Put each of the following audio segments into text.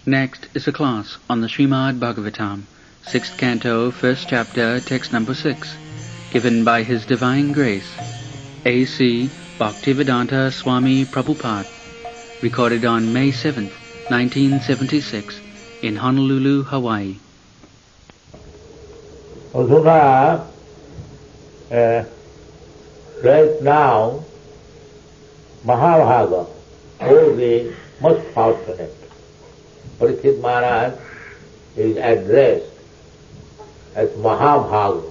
Next is a class on the Srimad Bhagavatam, 6th Canto, 1st Chapter, Text number 6, given by His Divine Grace, A.C. Bhaktivedanta Swami Prabhupada, recorded on May 7th, 1976, in Honolulu, Hawaii. Arjuna, right now, Mahabhaga, who is the most fortunate, Parikshit Maharaj is addressed as Mahabhaga.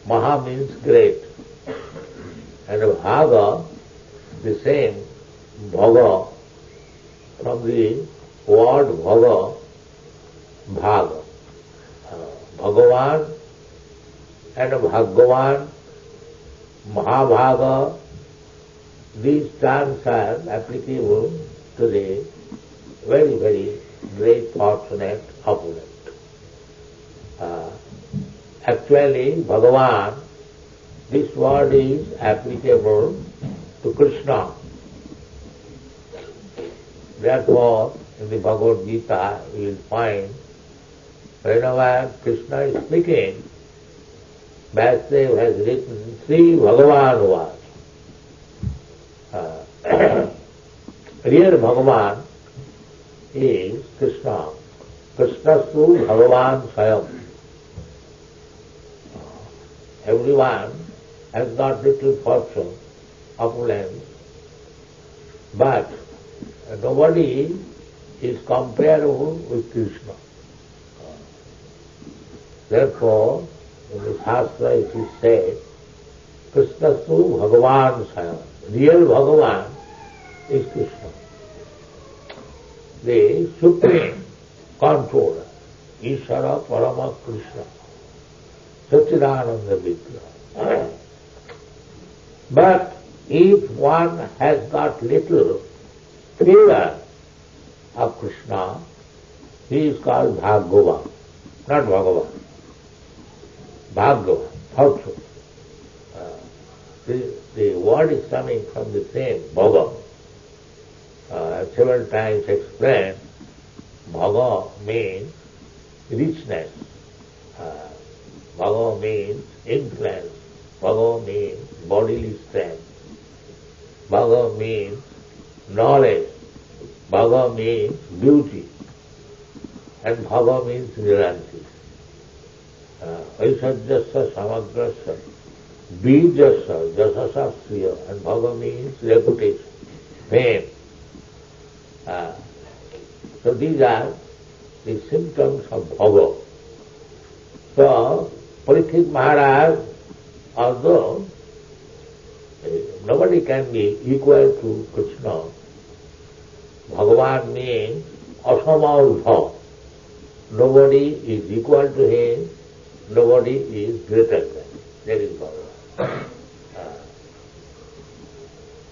Maha means great, and Bhaga, the same, Bhaga, from the word Bhaga, Bhaga. Bhagavan and Bhagavan, Mahabhaga, these terms are applicable to the very, very great, fortunate opponent. Actually, Bhagavan, this word is applicable to Krishna. Therefore, in the Bhagavad Gita, you will find whenever Krishna is speaking, Vasudev has written Sri Bhagavan was. Real Bhagavan is Krishna. Krishnastu Bhagavan Swayam. Everyone has got little fortune, opulence, but nobody is comparable with Krishna. Therefore, in the Shastra it is said, Krishnastu Bhagavan Swayam. Real Bhagavan is Krishna. The Supreme Controller, Ishvara Parama Krishna, Satchidananda Vigraha. But if one has got little fear of Krishna, he is called Bhagavan, not Bhagavan. Bhagavan, fortune. The word is coming from the same Bhaga. Several times explained, Bhaga means richness, Bhaga means influence, Bhaga means bodily strength, Bhaga means knowledge, Bhaga means beauty, and Bhaga means reality. Aishajyasya samagrasya, bijasya, jasasasya, and Bhaga means reputation, fame. So these are the symptoms of Bhaga. So, Parikshit Maharaj, although nobody can be equal to Krishna, Bhagavan means asamadha. Nobody is equal to him, nobody is greater than him. That is Bhagavan.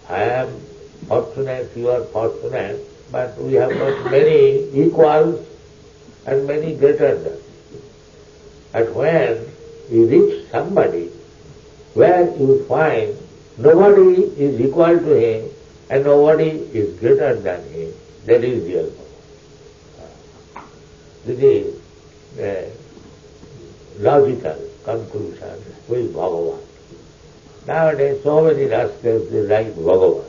I am fortunate, you are fortunate, but we have got many equals and many greater than. But when you reach somebody where you find nobody is equal to him and nobody is greater than him, that is real power. This is a logical conclusion with Bhagavan. Nowadays so many rascals they like Bhagavan.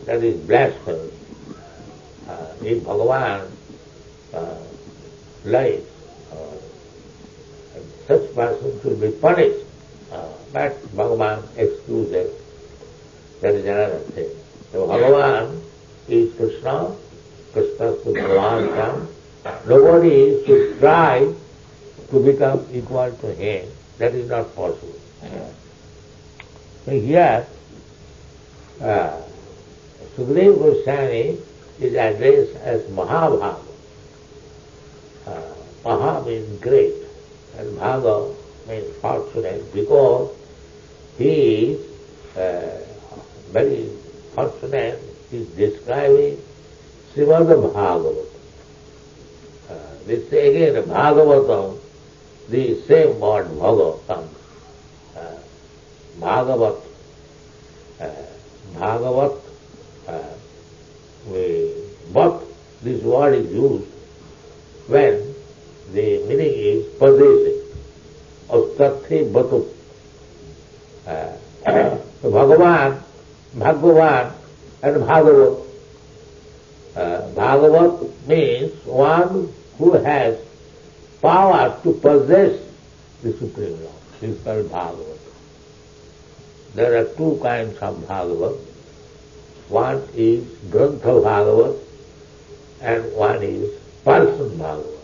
That is blasphemy. If Bhagavan likes, such person should be punished. But Bhagavan excuses. That is another thing. So Bhagavan is Krishna, Krishna is Bhagavan. Nobody should try to become equal to him. That is not possible. So here, Sukadeva Goswami is addressed as Mahabhaga. Maha means great, and Bhaga means fortunate, because he is very fortunate. He is describing Srimad Bhagavatam. This again, Bhagavatam, the same word Bhaga comes. Bhagavat. Bhagavat, but this word is used when the meaning is possessing. Ostathe batu. Bhagavan, Bhagavan and Bhagavat. Bhagavat means one who has power to possess the Supreme Lord. This is called Bhagavat. There are two kinds of Bhagavat. One is Grantha Bhagavat and one is Person Bhagavat.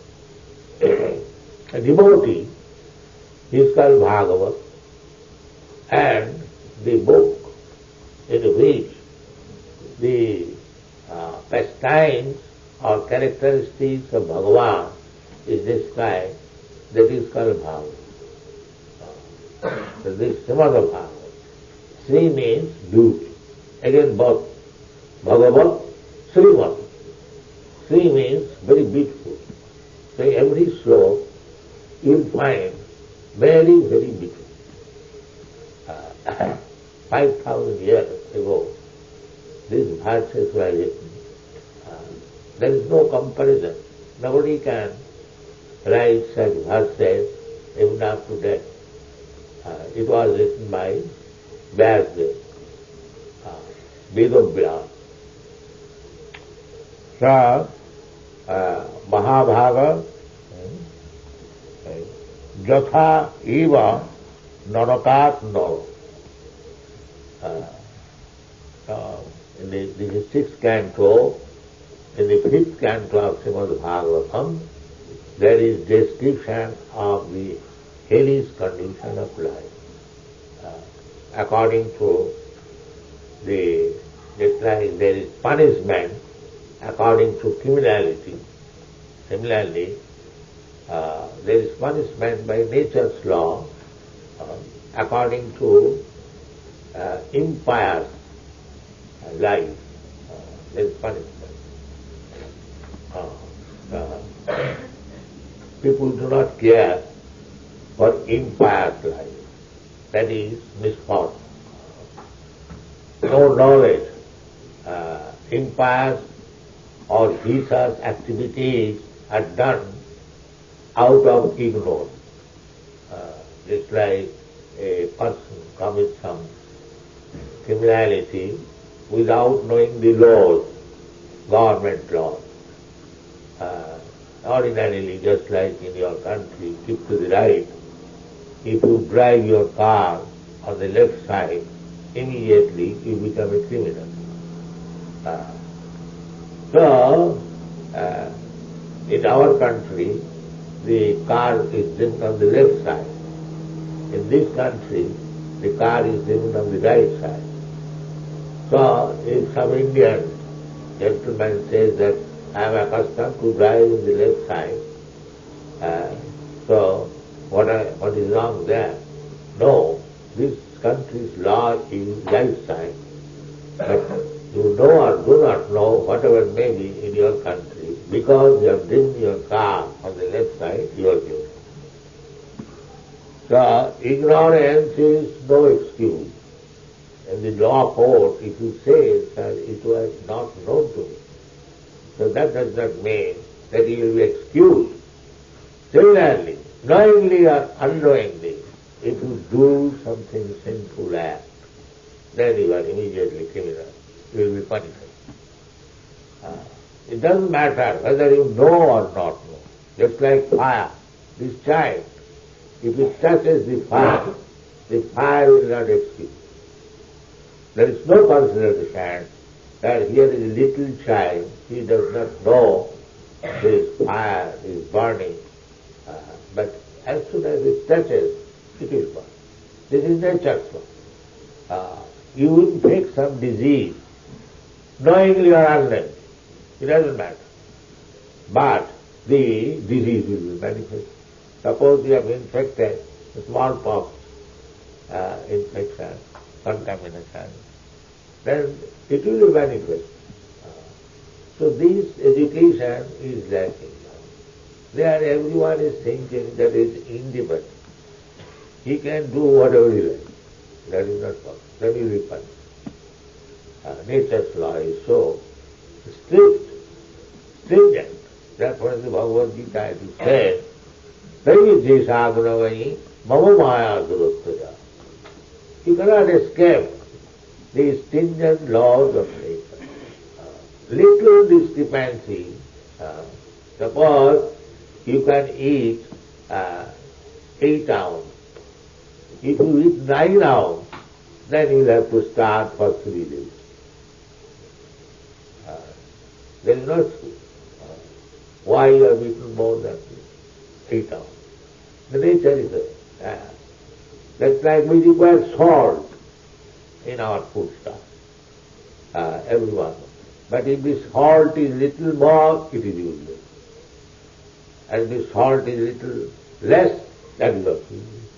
A devotee is called Bhagavat, and the book in which the pastimes or characteristics of Bhagavan is described, that is called Bhagavat. So this is Srimad Bhagavat. Sri means beauty. Again both Bhagavat, Srimad. Sri means very beautiful. So every sloka you will find very, very beautiful. 5,000 years ago, these verses were written. There is no comparison. Nobody can write such verses even up to date. It was written by Vyasdev, Vedavyas. So, Mahabhaga, Jatha eva narakat naro. In the sixth canto, in the fifth canto of Srimad Bhagavatam, there is description of the hellish condition of life. According to the, just like there is punishment according to criminality, similarly, there is punishment by nature's law according to impious life. There is punishment. People do not care for impious life. That is misfortune. No knowledge, impious or vicious activities are done out of ignorance. Just like a person commits some criminality without knowing the laws, government laws. Ordinarily, just like in your country, keep to the right. If you drive your car on the left side, immediately you become a criminal. So, in our country, the car is driven on the left side. In this country, the car is driven on the right side. So, if some Indian gentleman says that I am accustomed to drive on the left side, so what is wrong there? No, this country's law is right side. But you know or do not know, whatever may be in your country, because you have driven your car on the left side, you are guilty. So, ignorance is no excuse. In the law court, if you say that it was not known to me, so that does not mean that you will be excused. Similarly, knowingly or unknowingly, if you do something sinful act, then you are immediately criminal. You will be punished. It doesn't matter whether you know or not know. Just like fire, this child, if it touches the fire will not excuse. There is no consideration that here is a little child, he does not know this fire is burning, but as soon as it touches, it is burned. This is nature's law. You will take some disease, knowingly or unknowingly, it doesn't matter. But the disease will be manifest. Suppose you have infected smallpox infection, contamination, then it will be manifest. So this education is lacking. There everyone is thinking that is independent. He can do whatever he likes. That is not possible. That will be punished. Nature's law is so strict Therefore in the Bhagavad Gita it is said, Daivijesha gunavai mama maya duruttaya. You cannot escape these stringent laws of nature. Little discrepancy, suppose you can eat 8 ounce. If you eat 9 ounce, then you will have to start for 3 days. There is no why you have eaten more than 8 ounce. The nature is there. That's like we require salt in our foodstuff, everyone. But if the salt is little more, it is useless. And if the salt is little less, that is not useless.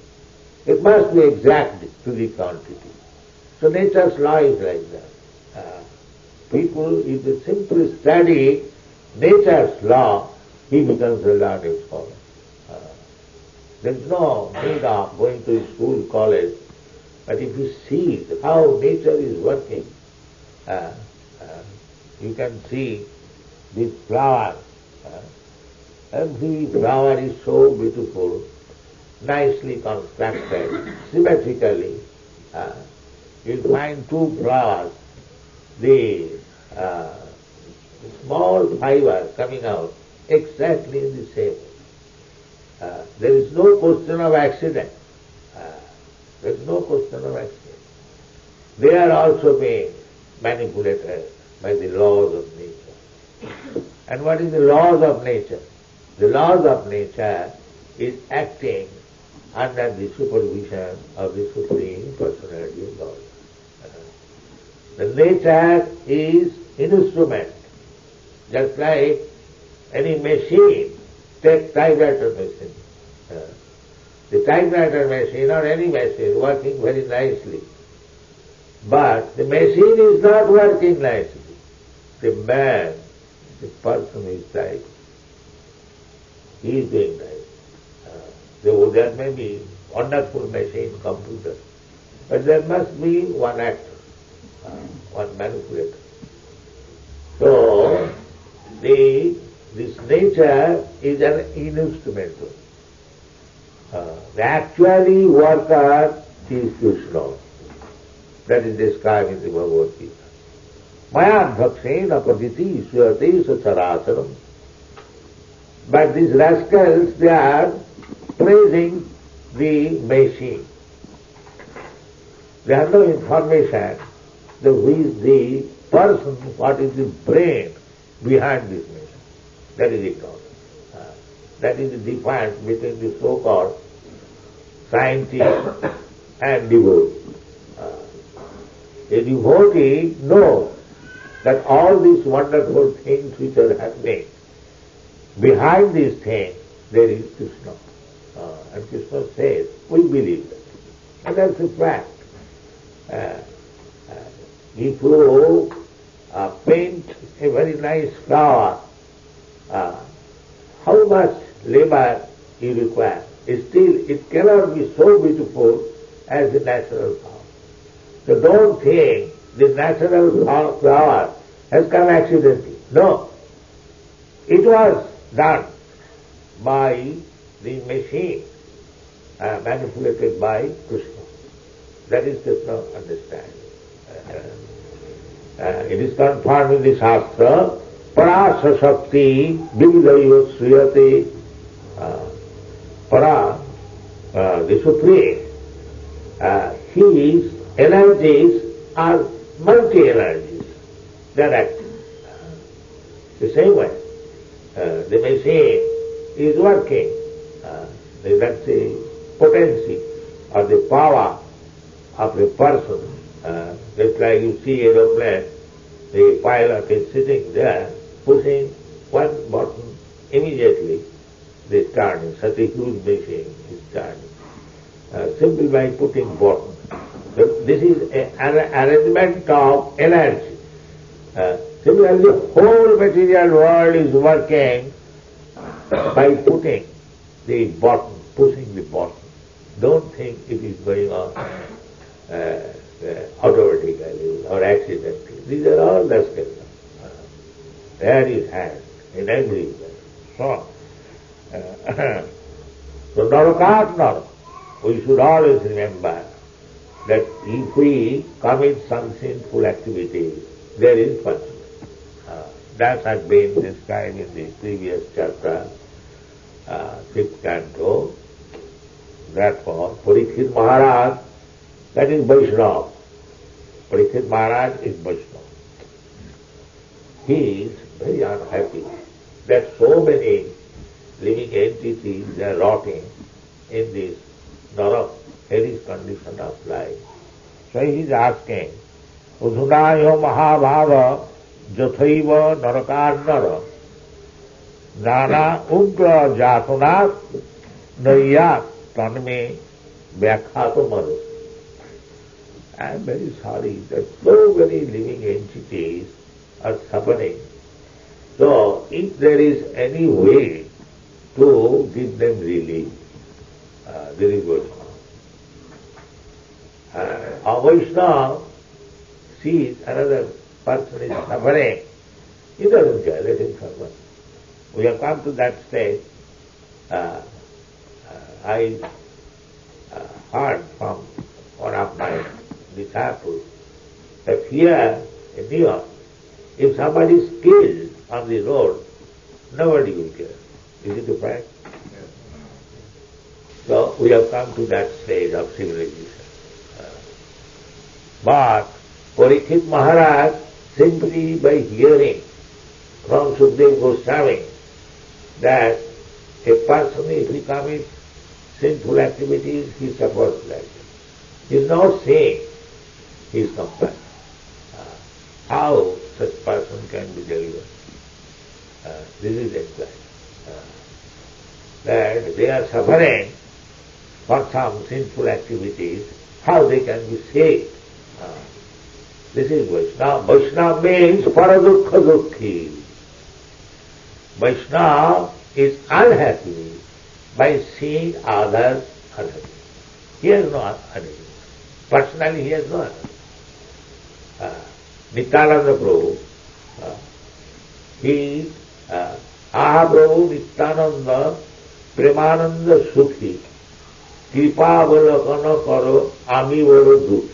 It must be exact to the quantity. So nature's law is like that. People, if they simply study nature's law, he becomes a learned scholar. There is no need of going to school, college, but if you see how nature is working, you can see this flower. Every flower is so beautiful, nicely constructed, symmetrically. You'll find 2 flowers, the small fiber coming out exactly in the same. There is no question of accident. There is no question of accident. They are also being manipulated by the laws of nature. And what is the laws of nature? The laws of nature is acting under the supervision of the Supreme Personality of God. The nature is instrument, just like any machine. Take typewriter machine. The typewriter machine or any machine working very nicely. But the machine is not working nicely. The man, the person is typing. He is doing that. There may be wonderful machine, computer, but there must be one actor, one manipulator. So, this nature is an instrument. The actually worker is Krishna. That is described in the Bhagavad Gita. Maya bhaksena paditi suyate sacharacharam. But these rascals, they are praising the machine. They have no information who is the person, what is the brain behind this machine. That is ignorance. That is the difference between the so-called scientist and devotee. A devotee knows that all these wonderful things which are happening, behind these things there is Krishna. And Krishna says, we believe that. And that's a fact. If you paint a very nice flower, how much labor you require? Still, it cannot be so beautiful as the natural flower. So don't think the natural flower has come accidentally. No. It was done by the machine manipulated by Krishna. That is Krishna understanding. It is confirmed in the Shastra, Para Shakti Vividayo Sriyate. Para, the Supreme, his energies are multi-energies. They are acting. The same way, the machine is working. That's the potency or the power of a person. Just like you see aeroplane, the pilot is sitting there, pushing one button, immediately they start. Such a huge machine is starting. Simply by putting button. So this is an arrangement of energy. Similarly, the whole material world is working by putting the button, pushing the button. Don't think it is going on automatically or accidentally. These are all rascals. There is hand in everywhere. So, so Narakat Nara. We should always remember that if we commit some sinful activity, there is punishment. That has been described in the previous chapter, 5th canto. Therefore, Parikshit Maharaj, that is Vaishnava. Parikshit Maharaj is Vaishnava. He is very unhappy that so many living entities are rotting in this Narak, hellish condition of life. So he is asking, Udhunaya Mahabhava Jathaiva Narakarnara Nana Ugra Jatanat Nayat Tanme Vyakhato Manu. I am very sorry that so many living entities are suffering. So, if there is any way to give them relief, there is Vaishnava. A Vaishnava sees another person is suffering, he doesn't care, let him suffer. We have come to that stage. I heard from one of my disciples that here in New York, if somebody is killed on the road, nobody will care. Is it a fact? Yes. So we have come to that stage of civilization. But Parikshit Maharaj, simply by hearing from Sukadeva Goswami that a person, if he commits sinful activities, he suffers like that. He is not saying he is compelled. How such person can be delivered? This is explained. That they are suffering for some sinful activities, how they can be saved? This is Vaishnava. Vaishnava means paradukha dukhi. Vaishnava is unhappy by seeing others unhappy. He has no unhappiness. Personally, he has no unhappiness. Nityananda Prabhu, he is Aha Prabhu Nityananda Premananda Sukhi Kripa Avalokana Karo Ami Varo Dukhi.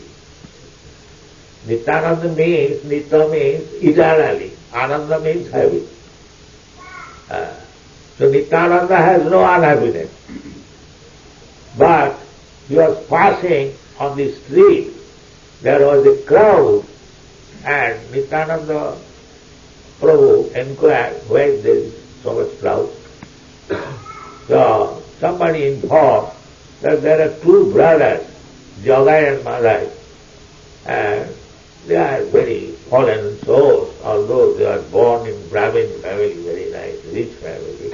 Nityananda means, Nitya means eternally, Ananda means happy. So Nityananda has no unhappiness. But he was passing on the street, there was a crowd, and Nityananda Prabhu inquired, why there is so much crowd? So somebody informed that there are two brothers, Jagai and Madai, and they are very fallen souls, although they are born in Brahmin family, very nice, rich family.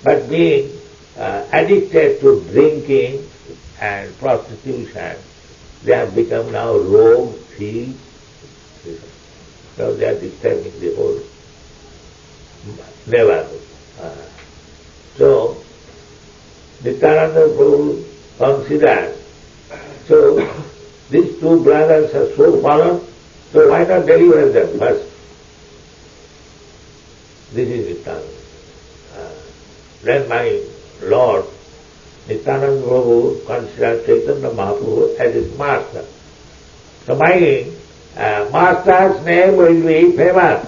But being addicted to drinking and prostitution, they have become now rogues, thieves. So they are disturbing the whole neighborhood. So Nityananda Prabhu considered, so these two brothers are so fallen, so why not deliver them first? This is Nityananda. Then my Lord, Nityananda Prabhu considered Chaitanya Mahaprabhu as his master. So my master's name will be famous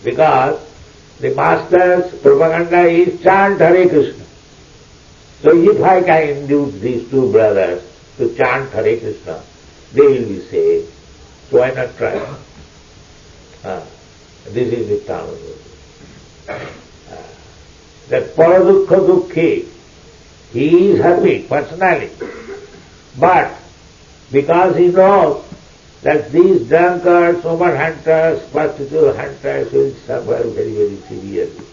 because the master's propaganda is chant Hare Krishna. So if I can induce these two brothers to chant Hare Krishna, they will be saved. So why not try? This is Nityananda. That paradukha dukhi, he is happy personally, but because he knows that these drunkards, woman hunters, prostitute hunters will suffer very, very severely.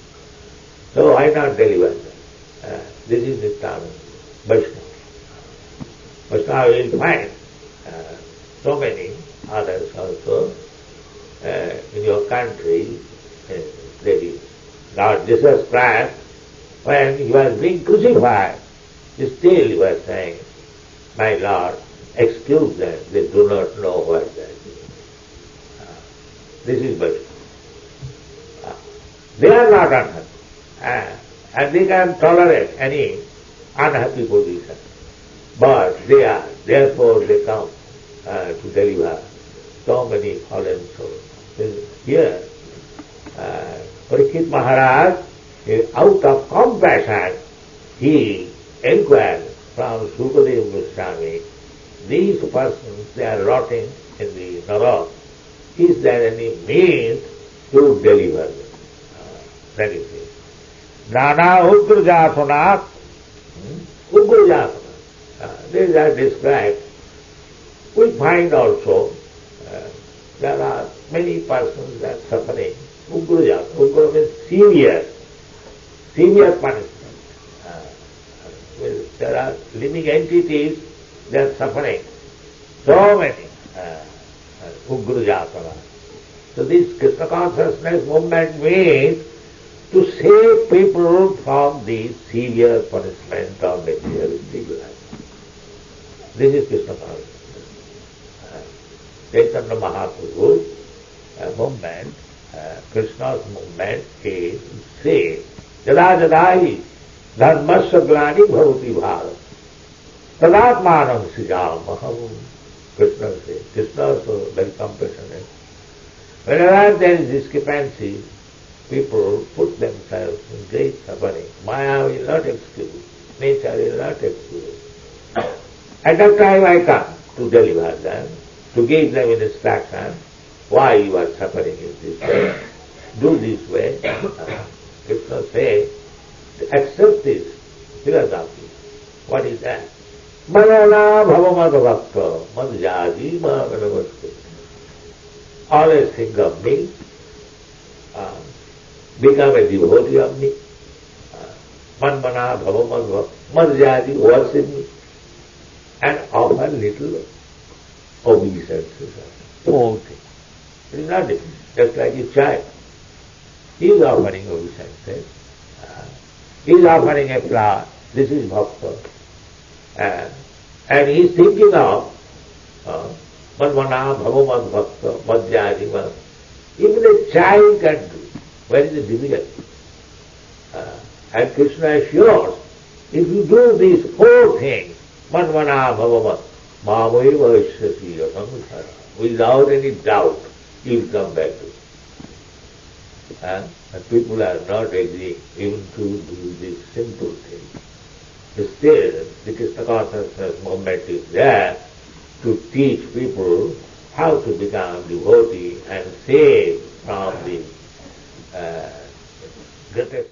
So why not deliver them? This is Nityananda, Vaishnava. Vaishnava will find so many others also in your country. There is Lord Jesus Christ, when he was being crucified, still he was saying, my Lord, excuse them, they do not know what they are doing. This is Vaishnava. They are not unhappy. And they can tolerate any unhappy position. But they are. Therefore they come to deliver so many fallen souls. Here, Parikshit Maharaj, out of compassion, he inquired from Sukadeva Goswami, these persons, they are rotting in the Narak. Is there any means to deliver them? That is it. Nana Ugrajasana, Ugrajasana. These are described. We find also there are many persons that are suffering. Ugrajasana. Ugra means severe punishment. There are living entities, they are suffering. So many. Ugrajasana. So this Krishna consciousness movement means to save people from the severe punishment of materialistic life. This is Krishna consciousness. Chaitanya Mahaprabhu's movement, Krishna's movement is to save. Jada jadai dharmasya glani bhavati bharat tadatmanam srijamaham. Krishna says. Krishna also very compassionate. Whenever there is discrepancy, people put themselves in great suffering. Maya will not excuse. Nature will not excuse. At that time I come to deliver them, to give them instruction, why you are suffering in this way. Do this way. Krishna says, accept this philosophy. What is that? Manana bhavamad bhakta madhyaji mahanavastu. Always think of me. Become a devotee of me. Manmana bhavamad bhakta madhyaji, worship me. And offer little obeisances. Okay. It is not difficult. Just like a child. He is offering obeisances. He is offering a flower. This is bhakta. And he is thinking of Manmana bhavamad bhakta madhyadi. Even a child can do. Where is the difficulty? And Krishna assures, if you do these four things, Manmana bhavamad, mamaiva ishyasi samsara, without any doubt, you will come back to it. And people are not agreeing even to do this simple thing. Still, the Krishna consciousness movement is there to teach people how to become devotee and save from the greatest